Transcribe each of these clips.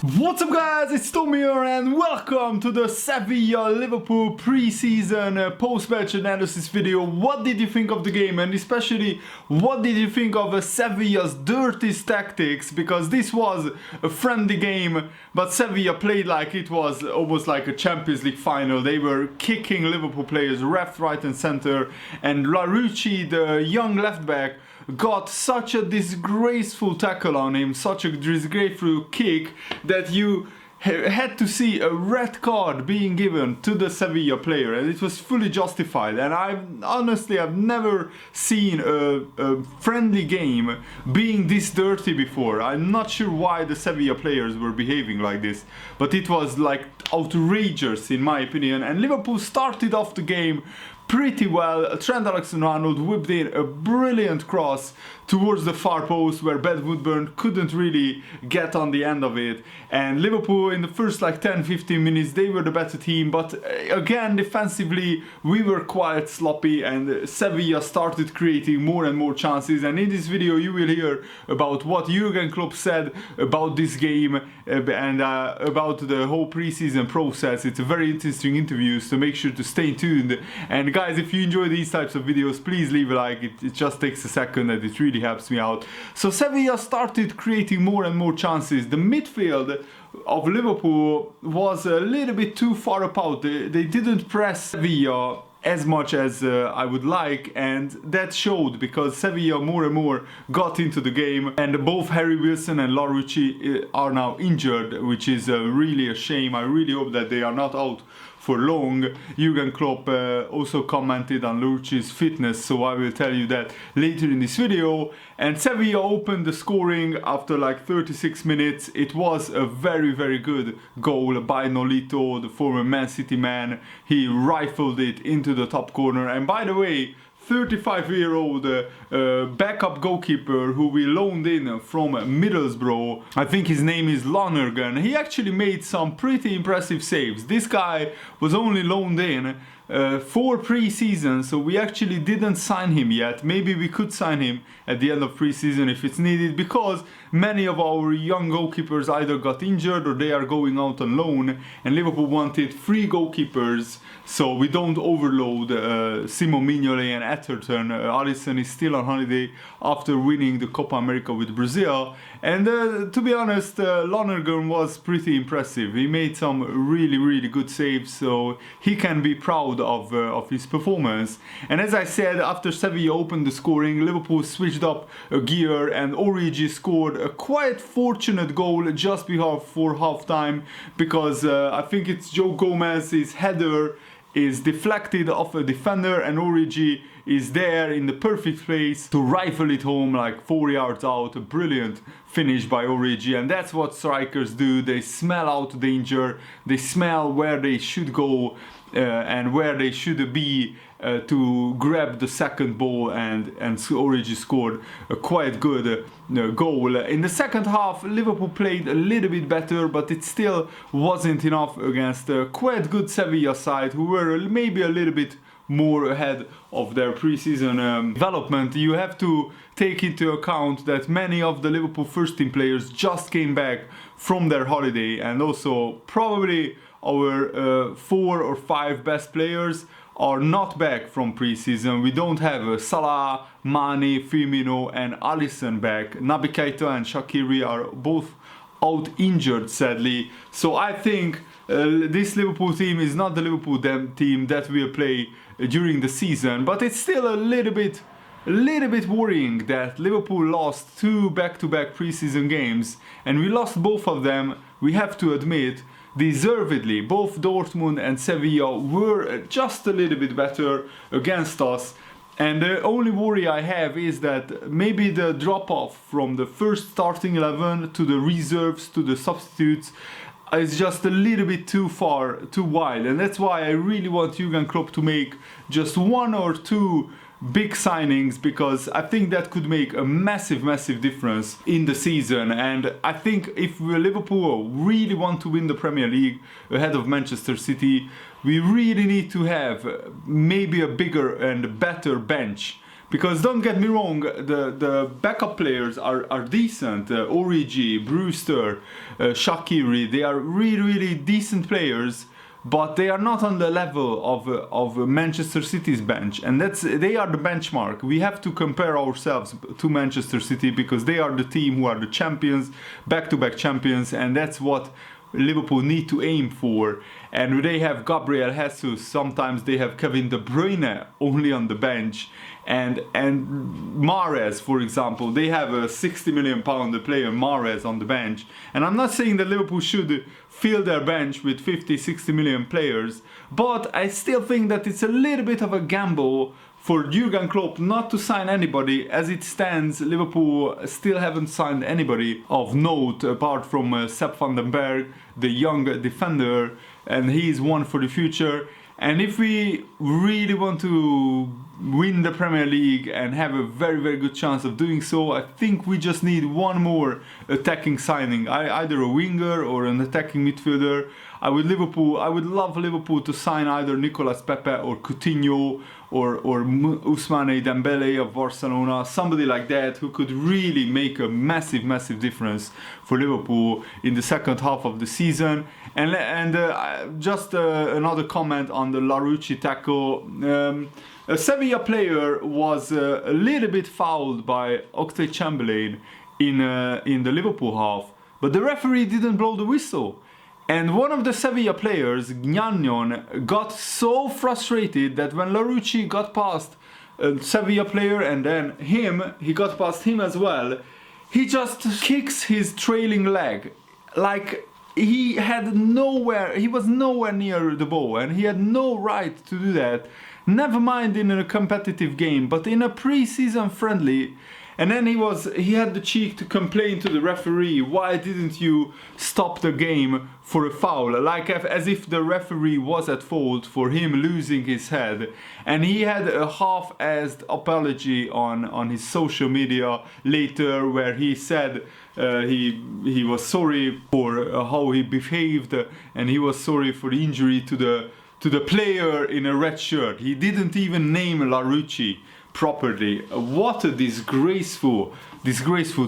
What's up guys, it's Tom here and welcome to the Sevilla Liverpool pre-season post-match analysis video. What did you think of the game, and especially what did you think of Sevilla's dirtiest tactics? Because this was a friendly game, but Sevilla played like it was almost like a Champions League final. They were kicking Liverpool players left, right and center, and Larouci, the young left back, got such a disgraceful tackle on him, such a disgraceful kick, that you had to see a red card being given to the Sevilla player, and it was fully justified. And I've never seen a friendly game being this dirty before. I'm not sure why the Sevilla players were behaving like this, but it was like outrageous in my opinion. And Liverpool started off the game pretty well. Trent Alexander-Arnold whipped in a brilliant cross towards the far post where Ben Woodburn couldn't really get on the end of it. And Liverpool in the first like 10-15 minutes, they were the better team, but again defensively we were quite sloppy, and Sevilla started creating more and more chances. And in this video you will hear about what Jurgen Klopp said about this game and about the whole pre-season process. It's a very interesting interview, so make sure to stay tuned. And guys, if you enjoy these types of videos, please leave a like. It just takes a second and it really helps me out. So Sevilla started creating more and more chances. The midfield of Liverpool was a little bit too far apart. They didn't press Sevilla as much as I would like, and that showed because Sevilla more and more got into the game, and both Harry Wilson and Larouci are now injured, which is really a shame. I really hope that they are not out for long. Jurgen Klopp also commented on Larouci's fitness, so I will tell you that later in this video. And Sevilla opened the scoring after like 36 minutes. It was a very good goal by Nolito, the former Man City man. He rifled it into the top corner. And by the way, 35-year-old backup goalkeeper who we loaned in from Middlesbrough, I think his name is Lonergan, he actually made some pretty impressive saves. This guy was only loaned in for pre-season, so we actually didn't sign him yet. Maybe we could sign him at the end of pre-season if it's needed, because many of our young goalkeepers either got injured or they are going out on loan, and Liverpool wanted 3 goalkeepers so we don't overload Simon Mignolet and Atherton. Alisson is still on holiday after winning the Copa America with Brazil, and to be honest, Lonergan was pretty impressive. He made some really good saves, so he can be proud of his performance. And as I said, after Sevilla opened the scoring, Liverpool switched up a gear, and Origi scored a quite fortunate goal just before half-time, because I think it's Joe Gomez's header is deflected off a defender, and Origi is there in the perfect place to rifle it home like 4 yards out. A brilliant finish by Origi, and that's what strikers do. They smell out danger, they smell where they should go and where they should be to grab the second ball, and Origi scored a quite good goal. In the second half, Liverpool played a little bit better, but it still wasn't enough against a quite good Sevilla side, who were maybe a little bit more ahead of their pre-season development. You have to take into account that many of the Liverpool first team players just came back from their holiday, and also probably our 4 or 5 best players are not back from pre-season. We don't have Salah, Mane, Firmino and Alisson back. Naby Keita and Shaqiri are both out injured, sadly. So I think this Liverpool team is not the Liverpool team that will play during the season, but it's still a little bit worrying that Liverpool lost 2 back-to-back pre-season games, and we lost both of them, we have to admit, deservedly. Both Dortmund and Sevilla were just a little bit better against us, and the only worry I have is that maybe the drop-off from the first starting 11 to the reserves to the substitutes is just a little bit too wide, and that's why I really want Jurgen Klopp to make just 1 or 2 big signings, because I think that could make a massive difference in the season. And I think if Liverpool really want to win the Premier League ahead of Manchester City, we really need to have maybe a bigger and better bench, Because don't get me wrong, the backup players are decent. Origi, Brewster, Shaqiri, they are really decent players, but they are not on the level of Manchester City's bench, and they are the benchmark. We have to compare ourselves to Manchester City because they are the team who are the champions, back-to-back champions, and that's what Liverpool need to aim for. And they have Gabriel Jesus, sometimes they have Kevin De Bruyne only on the bench, and Mahrez, for example, they have a 60 million pound player Mahrez on the bench. And I'm not saying that Liverpool should fill their bench with 50-60 million players, but I still think that it's a little bit of a gamble for Jurgen Klopp not to sign anybody. As it stands, Liverpool still haven't signed anybody of note apart from Sepp van den Berg, the young defender, and he's one for the future. And if we really want to win the Premier League and have a very good chance of doing so, I think we just need one more attacking signing, either a winger or an attacking midfielder. I would love Liverpool to sign either Nicolas Pepe or Coutinho or Ousmane Dembele of Barcelona, somebody like that who could really make a massive difference for Liverpool in the second half of the season. And just another comment on the Larouci tackle. A Sevilla player was a little bit fouled by Oxlade-Chamberlain in the Liverpool half, but the referee didn't blow the whistle. And one of the Sevilla players, Gnagnon, got so frustrated that when Larouci got past a Sevilla player and then he got past him as well, he just kicks his trailing leg. Like he was nowhere near the ball and he had no right to do that. Never mind in a competitive game, but in a pre-season friendly. And then he had the cheek to complain to the referee, why didn't you stop the game for a foul? Like as if the referee was at fault for him losing his head. And he had a half-assed apology on his social media later where he said he was sorry for how he behaved and he was sorry for the injury to the player in a red shirt. He didn't even name Larouci properly. What a disgraceful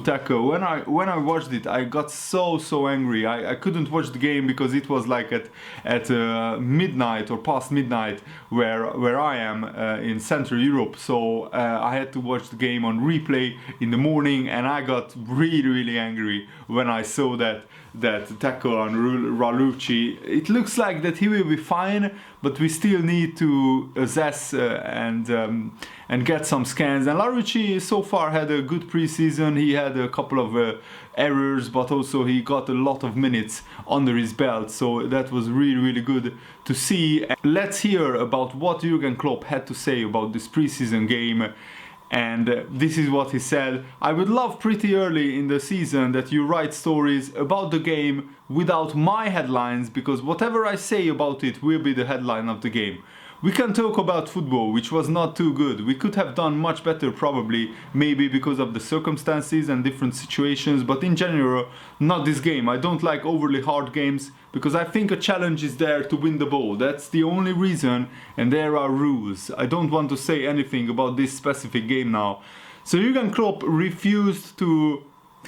tackle. When I watched it, I got so angry. I couldn't watch the game because it was like at midnight or past midnight where I am in Central Europe. So I had to watch the game on replay in the morning, and I got really angry when I saw that tackle on Larouci. It looks like that he will be fine, but we still need to assess and get some scans. And Larouci so far had a good preseason. He had a couple of errors, but also he got a lot of minutes under his belt, so that was really good to see. Let's hear about what Jurgen Klopp had to say about this preseason game. And this is what he said: I would love pretty early in the season that you write stories about the game without my headlines, because whatever I say about it will be the headline of the game. We can talk about football, which was not too good. We could have done much better probably, maybe because of the circumstances and different situations, but in general, not this game. I don't like overly hard games because I think a challenge is there to win the ball. That's the only reason, and there are rules. I don't want to say anything about this specific game now. So Jurgen Klopp refused to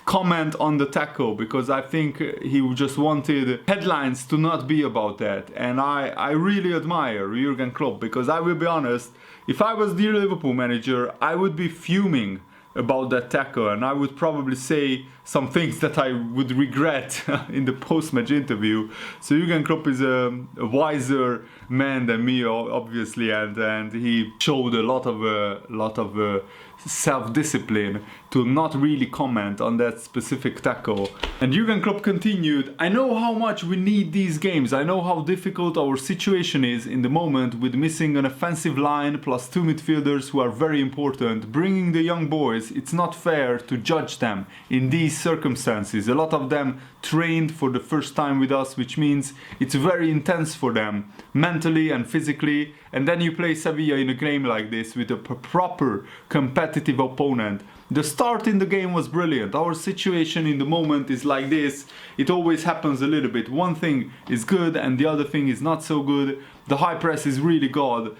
comment on the tackle because I think he just wanted headlines to not be about that. And I really admire Jurgen Klopp, because I will be honest, if I was the Liverpool manager, I would be fuming about that tackle, and I would probably say some things that I would regret in the post-match interview. So Jurgen Klopp is a wiser man than me, obviously, and he showed a lot of self-discipline to not really comment on that specific tackle. And Jurgen Klopp continued: I know how much we need these games. I know how difficult our situation is in the moment with missing an offensive line plus two midfielders who are very important. Bringing the young boys, it's not fair to judge them in these circumstances. A lot of them trained for the first time with us, which means it's very intense for them, mentally and physically. And then you play Sevilla in a game like this with a proper competitive opponent. The start in the game was brilliant. Our situation in the moment is like this. It always happens a little bit. One thing is good and the other thing is not so good. The high press is really good.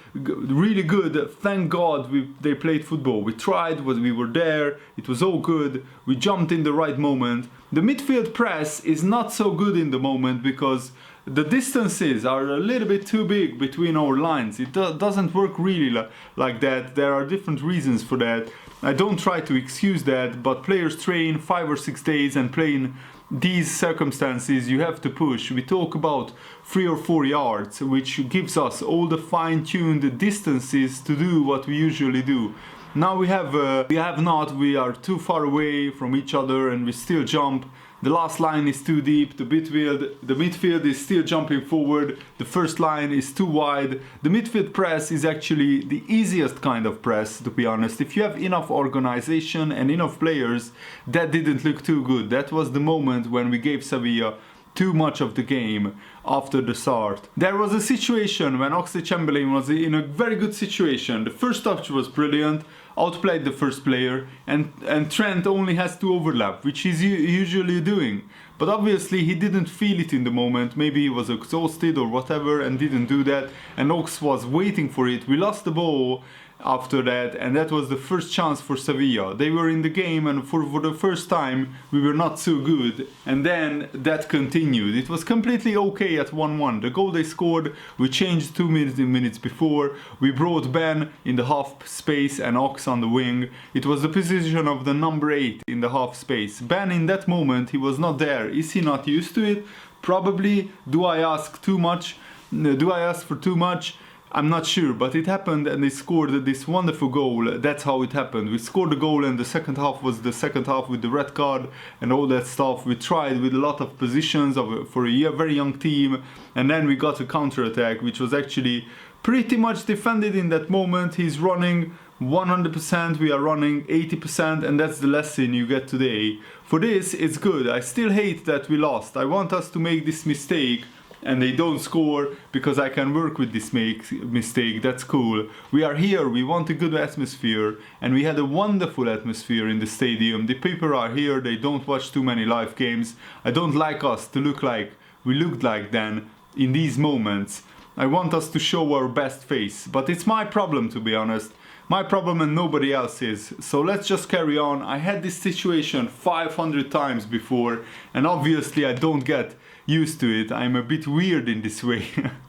Thank God they played football. We tried, we were there, it was all good. We jumped in the right moment. The midfield press is not so good in the moment because the distances are a little bit too big between our lines. It doesn't work really like that. There are different reasons for that. I don't try to excuse that, but players train 5 or 6 days and play in these circumstances. You have to push. We talk about 3 or 4 yards, which gives us all the fine-tuned distances to do what we usually do. Now we are too far away from each other and we still jump. The last line is too deep, the midfield is still jumping forward, the first line is too wide. The midfield press is actually the easiest kind of press, to be honest. If you have enough organization and enough players, that didn't look too good. That was the moment when we gave Sevilla too much of the game after the start. There was a situation when Oxlade-Chamberlain was in a very good situation. The first touch was brilliant, outplayed the first player, and Trent only has to overlap, which he's usually doing. But obviously he didn't feel it in the moment. Maybe he was exhausted or whatever and didn't do that, and Ox was waiting for it. We lost the ball after that, and that was the first chance for Sevilla. They were in the game, and for the first time we were not so good, and then that continued. It was completely okay at 1-1. The goal they scored, we changed 2 minutes before. We brought Ben in the half space and Ox on the wing. It was the position of the number 8 in the half space. Ben in that moment, he was not there. Is he not used to it? Probably. Do I ask too much? Do I ask for too much? I'm not sure, but it happened and they scored this wonderful goal. That's how it happened. We scored the goal and the second half was the second half with the red card and all that stuff. We tried with a lot of positions for a very young team, and then we got a counter-attack which was actually pretty much defended in that moment. He's running 100%, we are running 80%, and that's the lesson you get today. For this, it's good. I still hate that we lost. I want us to make this mistake and they don't score because I can work with this mistake. That's cool. We are here, we want a good atmosphere, and we had a wonderful atmosphere in the stadium. The people are here, they don't watch too many live games. I don't like us to look like we looked like then in these moments. I want us to show our best face, but it's my problem, to be honest. My problem and nobody else's. So let's just carry on. I had this situation 500 times before, and obviously I don't get used to it. I'm a bit weird in this way.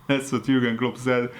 That's what Jurgen Klopp said.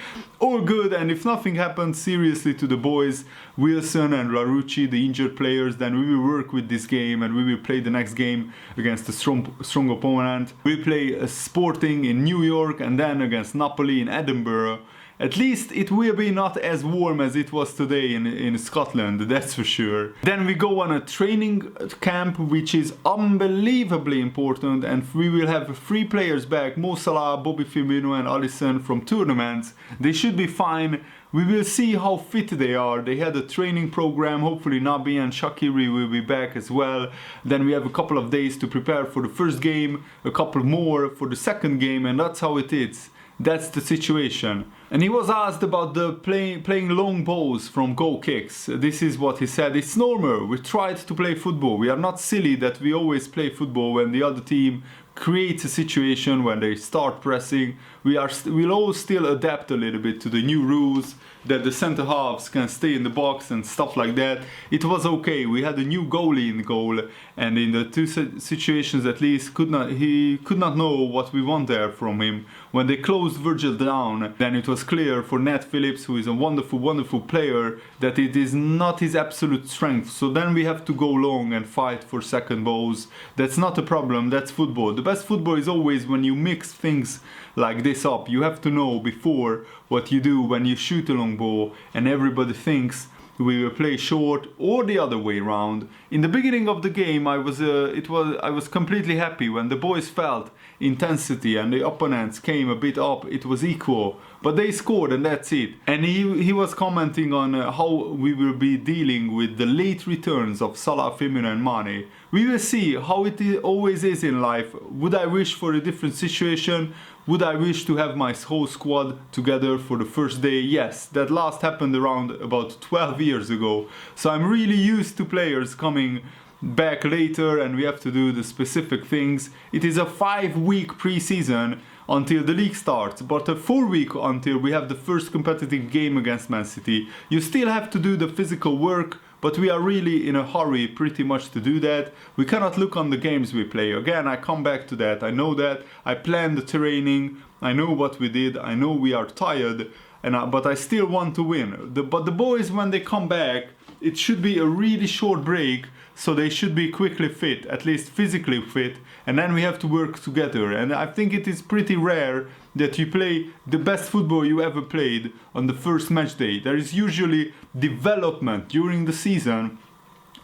All good, and if nothing happens seriously to the boys, Wilson and Larouci, the injured players, then we will work with this game and we will play the next game against a strong opponent. We play Sporting in New York and then against Napoli in Edinburgh. At least it will be not as warm as it was today in Scotland, that's for sure. Then we go on a training camp, which is unbelievably important, and we will have 3 players back, Mo Salah, Bobby Firmino and Alisson, from tournaments. They should be fine. We will see how fit they are. They had a training program. Hopefully Nabi and Shaqiri will be back as well. Then we have a couple of days to prepare for the first game, a couple more for the second game, and that's how it is. That's the situation. And he was asked about the playing long balls from goal kicks. This is what he said. It's normal. We tried to play football. We are not silly that we always play football when the other team creates a situation when they start pressing. We'll all still adapt a little bit to the new rules, that the center halves can stay in the box and stuff like that. It was okay. We had a new goalie in goal, and in the 2 situations at least he could not know what we want there from him. When they closed Virgil down, then it was clear for Nat Phillips, who is a wonderful player, that it is not his absolute strength. So then we have to go long and fight for second balls. That's not a problem, that's football. The best football is always when you mix things like this up. You have to know before what you do when you shoot a long ball, and everybody thinks we will play short or the other way around. In the beginning of the game, I was completely happy when the boys felt intensity and the opponents came a bit up. It was equal, but they scored and that's it. And he was commenting on how we will be dealing with the late returns of Salah, Firmino and Mane. We will see how it always is in life. Would I wish for a different situation? Would I wish to have my whole squad together for the first day? Yes, that last happened around about 12 years ago. So I'm really used to players coming back later and we have to do the specific things. It is a 5-week pre-season. until the league starts, but a full week until we have the first competitive game against Man City. You still have to do the physical work, but we are really in a hurry pretty much to do that. We cannot look on the games we play. Again, I come back to that. I know that. I planned the training. I know what we did. I know we are tired, but I still want to win. But the boys, when they come back, it should be a really short break, so they should be quickly fit, at least physically fit, and then we have to work together. And I think it is pretty rare that you play the best football you ever played on the first match day. There is usually development during the season,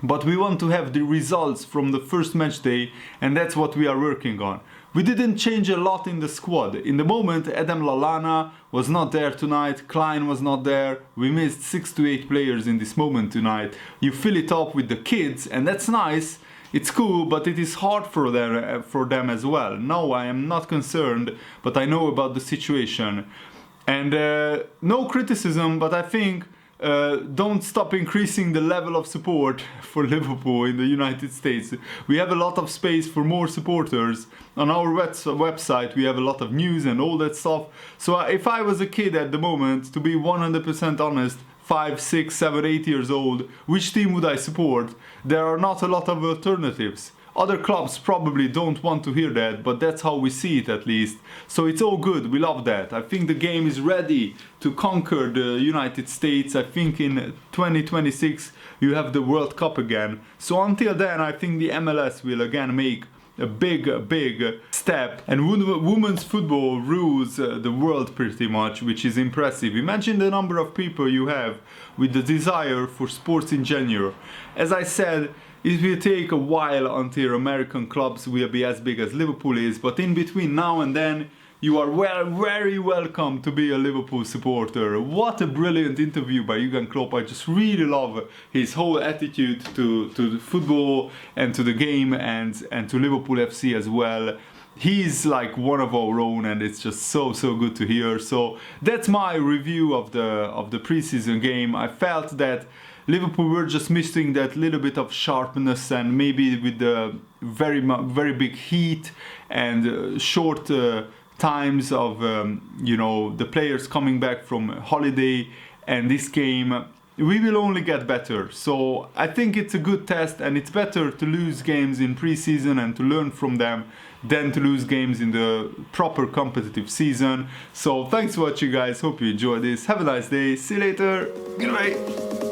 but we want to have the results from the first match day, and that's what we are working on. We didn't change a lot in the squad. In the moment, Adam Lallana was not there tonight, Klein was not there. We missed 6 to 8 players in this moment tonight. You fill it up with the kids, and that's nice. It's cool, but it is hard for them as well. No, I am not concerned, but I know about the situation. And no criticism, but I think don't stop increasing the level of support for Liverpool in the United States. We have a lot of space for more supporters. On our website we have a lot of news and all that stuff. So if I was a kid at the moment, to be 100% honest, 5, 6, 7, 8 years old, which team would I support? There are not a lot of alternatives. Other clubs probably don't want to hear that, but that's how we see it at least. So it's all good, we love that. I think the game is ready to conquer the United States. I think in 2026 you have the World Cup again. So until then, I think the MLS will again make a big step, and women's football rules the world pretty much, which is impressive. Imagine the number of people you have with the desire for sports in general. As I said, it will take a while until American clubs will be as big as Liverpool is, but in between now and then, you are very welcome to be a Liverpool supporter. What a brilliant interview by Jurgen Klopp. I just really love his whole attitude to the football and to the game and to Liverpool FC as well. He's like one of our own, and it's just so good to hear. So that's my review of the preseason game. I felt that Liverpool were just missing that little bit of sharpness, and maybe with the very big heat and short times of the players coming back from holiday, and this game we will only get better. So I think it's a good test, and it's better to lose games in pre-season and to learn from them than to lose games in the proper competitive season. So thanks for watching, guys. Hope you enjoyed this. Have a nice day. See you later. Goodbye.